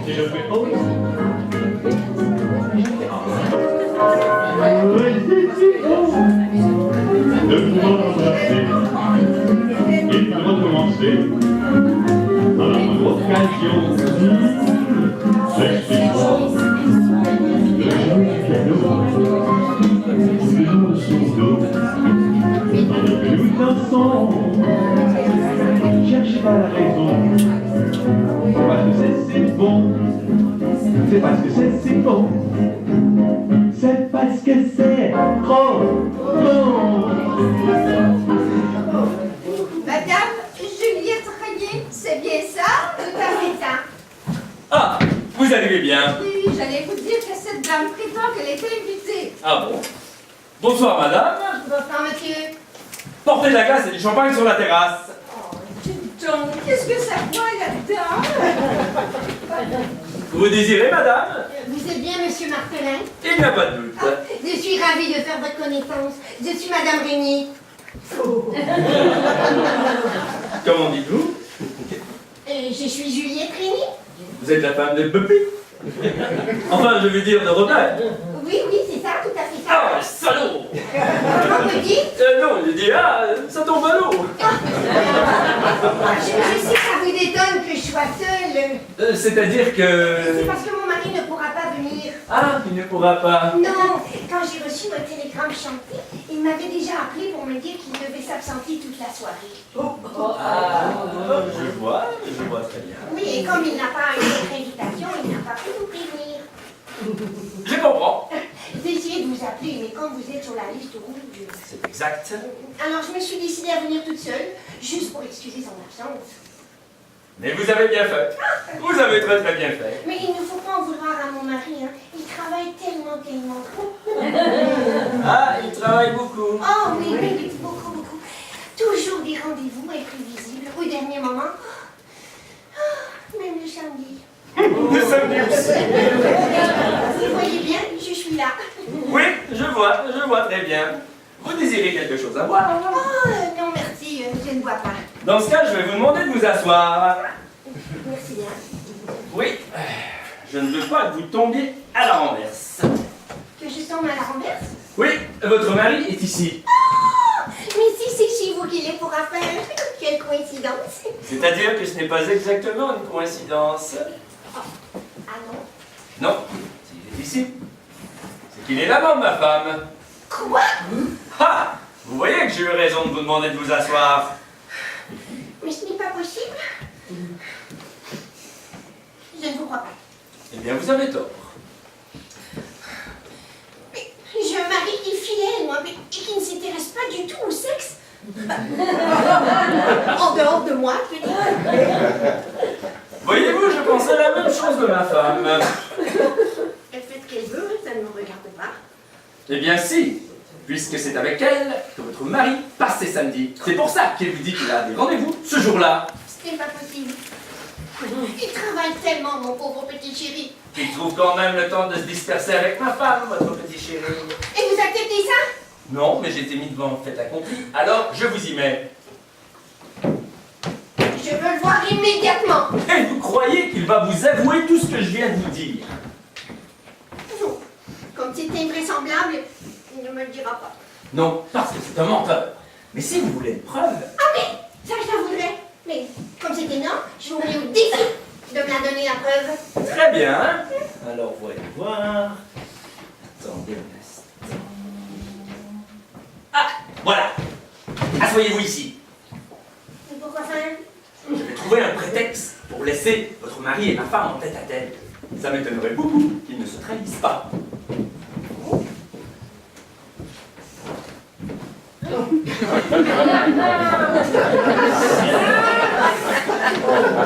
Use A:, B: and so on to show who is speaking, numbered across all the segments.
A: Et je fais oh. De pouvoir embrasser et de recommencer à la moindre occasion. J'explique-moi le joli piano, le sous d'eau, dans lequel nous dansons. Cherche pas la raison, c'est parce que c'est bon, c'est parce que c'est bon, c'est parce que c'est trop bon.
B: Madame Juliette Rayet, c'est bien ça, tout à fait ça.
C: Ah, vous allez bien.
B: Oui, j'allais vous dire que cette dame prétend qu'elle était invitée.
C: Ah bon? Bonsoir madame.
B: Bonsoir, monsieur.
C: Portez de la glace et du champagne sur la terrasse.
B: Oh, dites donc, qu'est-ce que ça boit là-dedans?
C: Vous désirez madame?
B: Vous êtes bien monsieur Martelin?
C: Il n'y a pas de doute.
B: Je suis ravie de faire votre connaissance. Je suis madame Régnier.
C: Comment dites-vous?
B: Je suis Juliette Régnier.
C: Vous êtes la femme de Puppy? Enfin, je veux dire de Robert.
B: Oui, c'est ça, tout à fait ça.
C: Ah, salaud!
B: Comment vous dites?
C: Non, il dit, ah, ça tombe à l'eau.
B: Je sais que ça vous étonne que je sois seule.
C: C'est-à-dire
B: C'est
C: que...
B: parce que mon mari ne pourra pas venir.
C: Ah, il ne pourra pas.
B: Non, quand j'ai reçu votre télégramme chanté, il m'avait déjà appelé pour me dire qu'il devait s'absenter toute la soirée.
C: Ah, je vois très bien.
B: Oui, et comme il n'a pas eu votre invitation, il n'a pas pu vous prévenir.
C: Je comprends.
B: J'ai essayé de vous appeler, mais comme vous êtes sur la liste rouge...
C: C'est exact.
B: Alors je me suis décidée à venir toute seule, juste pour excuser son absence.
C: Mais vous avez bien fait. Vous avez très très bien fait.
B: Mais il ne faut pas en vouloir à mon mari, hein. Il travaille tellement trop.
C: Ah, il travaille beaucoup.
B: Oh oui, beaucoup. Toujours des rendez-vous imprévisibles au dernier moment. Même le samedi.
C: Le samedi aussi.
B: Vous voyez bien, je suis là.
C: Oui, je vois très bien. Vous désirez quelque chose à boire?
B: Oh, non merci, je ne bois pas.
C: Dans ce cas, je vais vous demander de vous asseoir.
B: Merci bien.
C: Oui, je ne veux pas que vous tombiez à la renverse.
B: Que je tombe à la renverse?
C: Oui, votre mari est ici.
B: Oh, mais si c'est chez vous qu'il est pour affaire, quelle coïncidence.
C: C'est-à-dire que ce n'est pas exactement une coïncidence.
B: Ah non?
C: Non, s'il est ici, c'est qu'il est là-bas, ma femme.
B: Quoi?
C: Ah! Vous voyez que j'ai eu raison de vous demander de vous asseoir.
B: Mais ce n'est pas possible. Je ne vous crois pas.
C: Eh bien, vous avez tort.
B: Mais j'ai un mari qui est fidèle, moi, mais qui ne s'intéresse pas du tout au sexe. En dehors de moi, je veux dire.
C: Voyez-vous, je pensais la même chose de ma femme.
B: Elle fait ce qu'elle veut, ça ne me regarde pas.
C: Eh bien si, puisque c'est avec elle que votre mari passe ses samedis. C'est pour ça qu'il vous dit qu'il a des rendez-vous ce jour-là.
B: Ce n'est pas possible. Il travaille tellement, mon pauvre petit chéri.
C: Il trouve quand même le temps de se disperser avec ma femme, votre petit chéri.
B: Et vous acceptez ça?
C: Non, mais j'ai été mis devant le fait accompli, alors je vous y mets.
B: Je veux le voir immédiatement.
C: Et vous croyez qu'il va vous avouer tout ce que je viens de vous dire?
B: Non. Comme c'est invraisemblable, il ne me le dira pas.
C: Non, parce que c'est un menteur. Mais si vous voulez une preuve...
B: Ah mais, ça je la voudrais. Mais comme c'est énorme, je vous mets au défi de me la donner la preuve.
C: Très bien. Alors, voyons voir. Attendez un instant. Ah, voilà. Asseyez-vous ici.
B: Et pourquoi faire?
C: Je vais trouver un prétexte pour laisser votre mari et ma femme en tête à tête. Ça m'étonnerait beaucoup qu'ils ne se trahissent pas.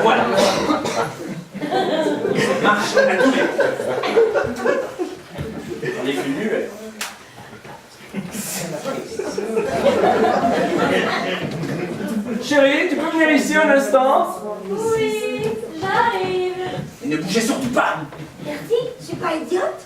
C: Voilà. Ça marche à tous les coups. On est plus nuls. Chérie, tu peux venir ici un instant?
B: Oui, j'arrive.
C: Et ne bougez surtout pas.
B: Merci, je suis pas idiote.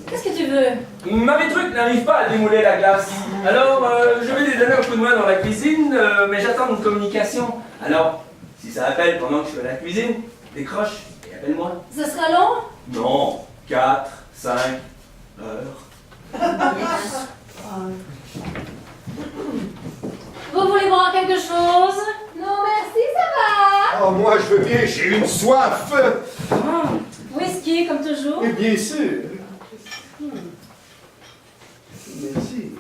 D: Qu'est-ce que tu veux?
C: Marie Truc n'arrive pas à démouler la glace. Alors, je vais lui donner un coup de main dans la cuisine, mais j'attends une communication. Alors, Si ça appelle pendant que je suis à la cuisine, décroche et appelle-moi.
D: Ça sera long?
C: Non, 4, 5 heures.
D: Vous voulez boire quelque chose? Non, merci, ça va.
E: Oh, moi, je veux bien, j'ai une soif.
D: Whisky, comme toujours.
E: Et bien sûr. Merci.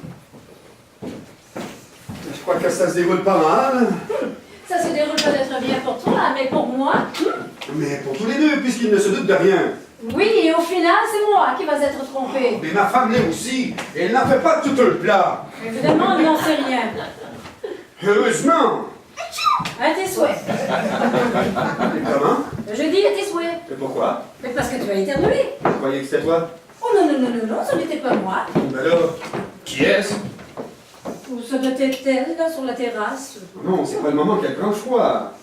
E: Je crois que ça se déroule pas mal.
D: Ça se déroule peut-être bien pour toi, mais pour moi,
E: Mais pour tous les deux, puisqu'ils ne se doutent de rien.
D: oui, et au final, c'est moi qui vais être trompée.
E: Mais ma femme l'est aussi. Et elle n'en fait pas tout le plat.
D: Évidemment, il n'en sait rien.
E: Heureusement.
D: À tes souhaits.
E: Comment?
D: Je dis à tes souhaits.
E: Et pourquoi?
D: Mais parce que tu as éternué.
E: Vous croyez que c'était toi?
D: Oh non, non, non, non, non, ce n'était pas moi.
E: Ben alors, qui est-ce?
D: Ou ce doit être elle, là, sur la terrasse.
E: Non, c'est pas le moment qu'elle prend froid.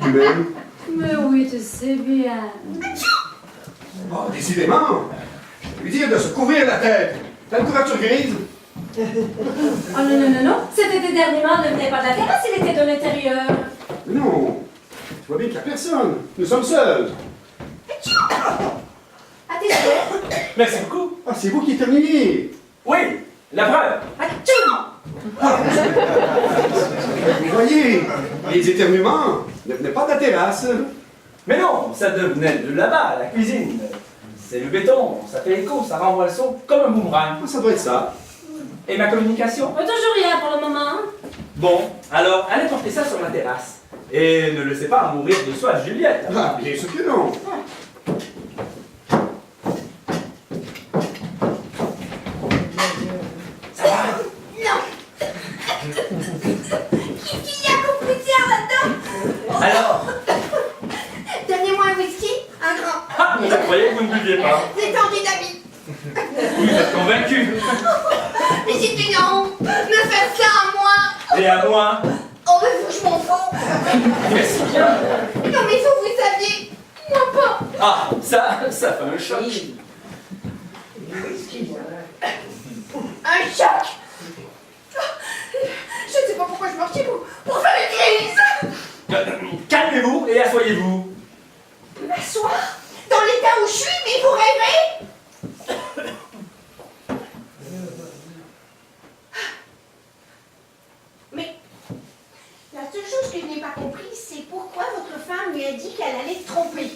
E: Même.
D: Mais oui, tu sais bien.
E: Oh, décidément. Je lui dire de se couvrir la tête. T'as une couverture grise?
D: Oh non, non, non, non, cet été dernièrement ne venait pas de la terrasse, il était de l'intérieur.
E: Mais non. Tu vois bien qu'il n'y a personne. Nous sommes seuls.
D: À tes souhaits.
C: Merci beaucoup.
E: Ah, c'est vous qui terminez.
C: Oui, la preuve.
D: Atchoum!
E: Vous voyez, les éternuements ne venaient pas de la terrasse.
C: Mais non, ça devenait de là-bas, la cuisine. C'est le béton, ça fait écho, ça renvoie le son comme un boomerang.
E: Ah, ça doit être ça.
C: Et ma communication?
D: Toujours rien pour le moment.
C: Bon, alors allez porter ça sur la terrasse. Et ne laissez pas mourir de soif, Juliette.
E: Ah, bien sûr que non.
C: Ça va?
B: Non. Qu'est-ce qu'il y a comme poussière là-dedans?
C: Alors?
B: Donnez-moi un whisky, un grand.
C: Ah, je croyais que vous ne buviez pas.
B: Détendu d'amis.
C: Vous êtes convaincu.
B: Mais c'est une honte. Me faire ça à moi.
C: Et à moi?
B: Oh, mais vous, je m'en fous.
C: Mais c'est bien.
B: Non, mais faut que vous saviez. Moi pas.
C: Ah, ça fait un choc.
B: Un choc. Je ne sais pas pourquoi je me retiens pour faire une crise.
C: Calmez-vous et asseyez-vous.
B: M'asseoir dans l'état où je suis, mais vous rêvez. Mais la seule chose que je n'ai pas compris, c'est pourquoi votre femme lui a dit qu'elle allait se tromper.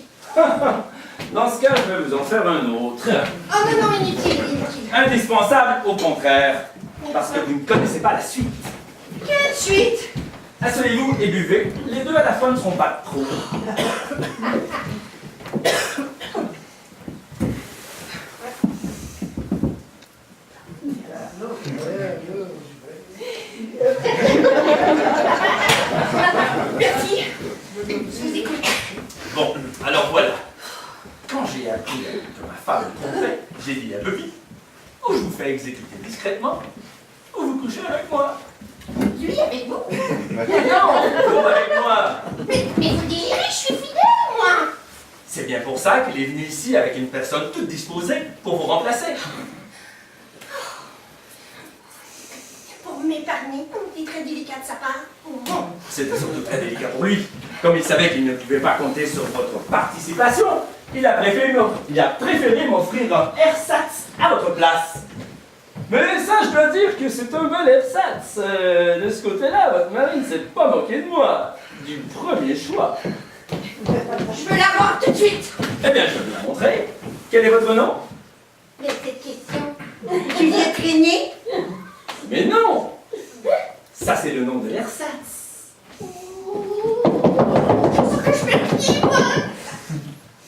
C: Dans ce cas, je vais vous en faire un autre.
B: Oh non, non, inutile, inutile.
C: Indispensable, au contraire. Parce que vous ne connaissez pas la suite.
B: Quelle suite?
C: Asseyez-vous et buvez. Les deux à la fois ne seront pas trop.
B: Merci. Je vous écoute.
C: Bon, alors voilà. Quand j'ai appris que ma femme me trompait, j'ai dit à Bobby, ou je vous fais exécuter discrètement, ou vous couchez avec moi.
B: Lui avec vous?
C: Non, vous avec moi.
B: Mais vous délirez, je suis fidèle, moi.
C: C'est bien pour ça qu'il est venu ici avec une personne toute disposée pour vous remplacer.
B: Pour m'épargner, c'est très délicat de sa part.
C: Bon, c'était surtout très délicat pour lui. Comme il savait qu'il ne pouvait pas compter sur votre participation, il a préféré m'offrir un ersatz à votre place. Mais ça, je dois dire que c'est un bel ersatz. De ce côté-là, votre mari ne s'est pas moqué de moi. Du premier choix.
B: Je veux la voir tout de suite.
C: Eh bien, je vais vous la montrer. Quel est votre nom?
B: Mais cette question, Juliette Régnier?
C: Mais non! Ça, c'est le nom de l'ersatz.
B: Faut que je me plie, moi.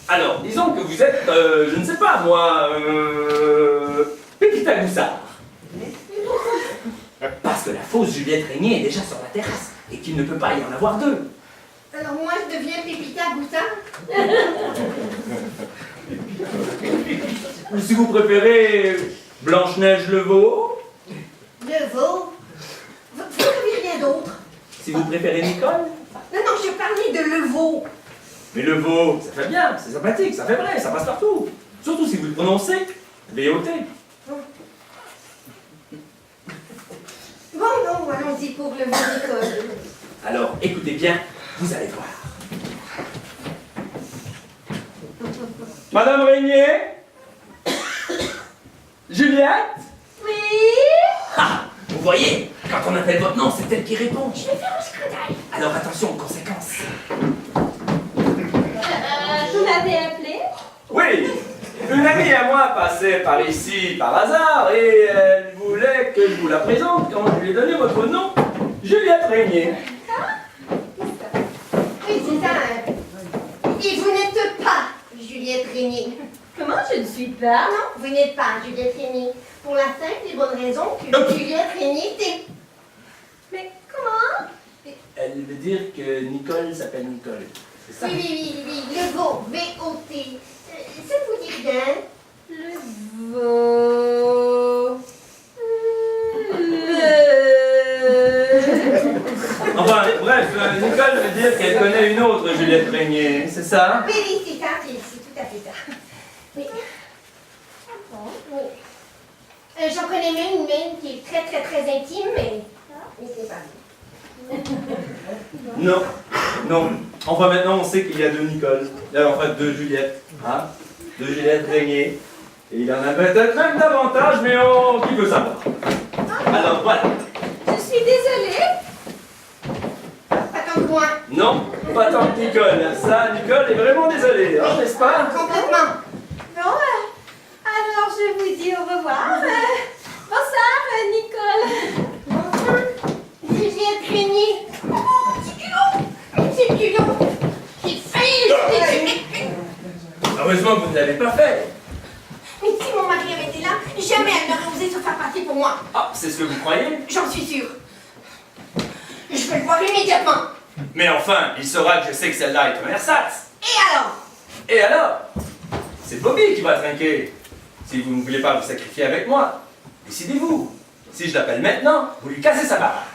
C: Alors, disons que vous êtes, je ne sais pas moi, Pépita Goussard. Parce que la fausse Juliette Régnier est déjà sur la terrasse et qu'il ne peut pas y en avoir deux.
B: Alors moi, je deviens Pépita Goussard?
C: Si vous préférez Blanche-Neige le veau,
B: Le veau? Vous n'avez rien d'autre?
C: si vous préférez Nicole.
B: Non, non, je parlais de le veau.
C: Mais le veau, ça fait bien, c'est sympathique, ça fait vrai, ça passe partout. Surtout si vous le prononcez, V-O-T.
B: le vieux Nicole.
C: Alors, écoutez bien, vous allez voir. Madame Régnier? Juliette?
B: Oui?
C: Ah! Vous voyez, quand on appelle votre nom, c'est elle qui répond.
B: Je vais faire un scrutin.
C: Alors attention aux conséquences.
D: Vous m'avez appelé?
C: Oui, une amie à moi passait par ici par hasard et elle voulait que je vous la présente quand je lui ai donné votre nom, Juliette Régnier.
B: Oui, c'est ça. Et vous n'êtes pas Juliette Régnier.
D: Comment je ne suis pas?
B: Non, vous n'êtes pas Juliette Régnier. Pour la simple et bonne raison que Juliette Régnier était.
D: Mais comment?
C: Elle veut dire que Nicole s'appelle Nicole. C'est ça?
B: Oui, le veau, V-O-T. Ça vous dit rien?
D: Le veau...
C: Enfin, bref, Nicole veut dire qu'elle connaît une autre Juliette Régnier, c'est ça?
B: Oui, c'est ça, c'est tout à fait ça. Oui. Oui. J'en connais même une qui est très intime, mais c'est pas
C: Non, non. Enfin, maintenant, on sait qu'il y a deux Nicole. Enfin, deux Juliette. Hein? Deux Juliette Régnier. Et il en a peut-être même davantage, mais qui peut savoir? Alors, voilà.
D: Je suis désolée.
B: Pas tant que moi.
C: Non, pas tant que Nicole. Ça, Nicole est vraiment désolée, hein, n'est-ce pas?
B: Complètement.
D: Bon, alors je vous dis au revoir. Bonsoir, Nicole.
B: Bonsoir. Juliette Régnier. Oh, c'est culot. C'est culot. J'ai failli.
C: Heureusement que vous ne l'avez pas fait.
B: Mais si mon mari avait été là, jamais elle n'aurait osé se faire passer pour moi.
C: Ah, c'est ce que vous croyez?
B: J'en suis sûre. Je vais le voir immédiatement.
C: Mais enfin, il saura que je sais que celle-là est un ersatz.
B: Et alors?
C: Et alors? C'est Bobby qui va trinquer. Si vous ne voulez pas vous sacrifier avec moi, décidez-vous. Si je l'appelle maintenant, vous lui cassez sa barre.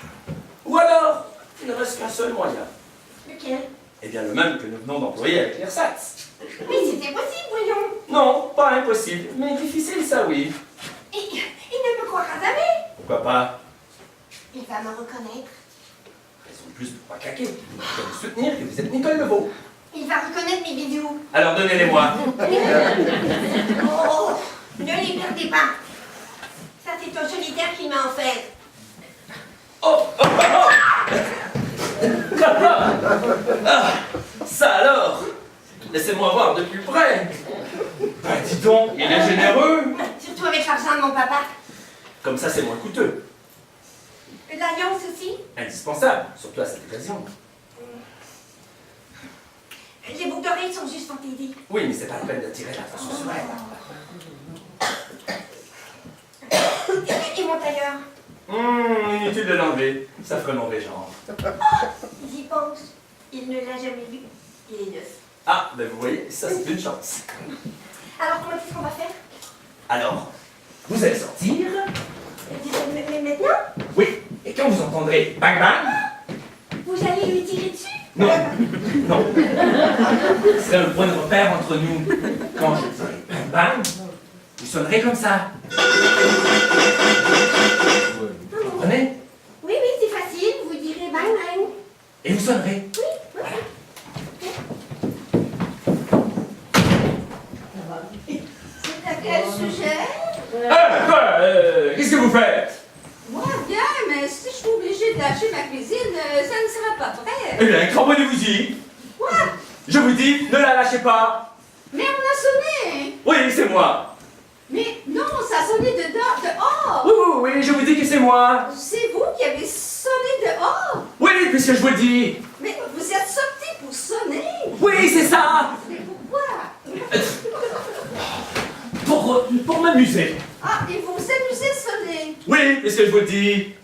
C: Ou alors, il ne reste qu'un seul moyen.
B: Lequel?
C: Eh bien, le même que nous venons d'employer avec l'ersatz.
B: Mais c'était possible, voyons.
C: Non, pas impossible, mais difficile, ça oui.
B: Et il ne me croira jamais.
C: Pourquoi pas?
B: Il va me reconnaître.
C: Raison de plus pour pas claquer. Il va vous soutenir que vous êtes Nicole Leveau.
B: Il va reconnaître mes bijoux.
C: Alors donnez-les-moi.
B: Oh, ne les perdez pas. Ça, c'est un solitaire qui m'a offert.
C: Oh, oh, oh, oh. Ah, ça alors? Laissez-moi voir de plus près. Ben, dis donc, il est généreux.
B: Surtout avec l'argent de mon papa.
C: Comme ça, c'est moins coûteux.
B: L'alliance aussi.
C: Indispensable, surtout à cette occasion.
B: Les boucles d'oreilles sont juste fantaisies.
C: Oui, mais c'est pas la peine d'attirer l'attention sur elle.
B: Et mon tailleur?
C: Inutile de l'enlever. Ça ferait mauvais genre.
B: J'y pense. Il ne l'a jamais vu. Il est neuf.
C: Ah, ben vous voyez, ça c'est une chance.
B: Alors, comment est-ce qu'on va faire?
C: Alors, vous allez sortir.
B: Mais maintenant?
C: Oui, et quand vous entendrez bang bang,
B: Vous allez lui tirer dessus?
C: non, non. Ce serait un point de repère entre nous. Quand je dirai bang bang, vous sonnerez comme ça. Vous comprenez?
B: Oui, c'est facile. Vous direz bang bang.
C: Et vous sonnerez.
B: Oui, voilà. C'est à quel sujet?
C: Qu'est-ce que vous faites?
D: Moi, bien, mais si je suis obligée de lâcher ma cuisine, ça ne sera pas vrai.
C: Eh bien, cramponnez-vous-y.
D: Quoi?
C: Je vous dis, ne la lâchez pas.
D: Mais on a sonné.
C: Oui, c'est moi.
D: Mais non, ça a sonné dehors.
C: Oui, je vous dis que c'est moi.
D: C'est vous qui avez sonné dehors.
C: Oui, puisque je vous le dis.
D: Mais vous êtes sorti pour sonner.
C: Oui, c'est ça.
D: Mais pourquoi?
C: Pour m'amuser.
D: Ah, et vous vous amusez à sonner.
C: Oui, puisque je vous le dis.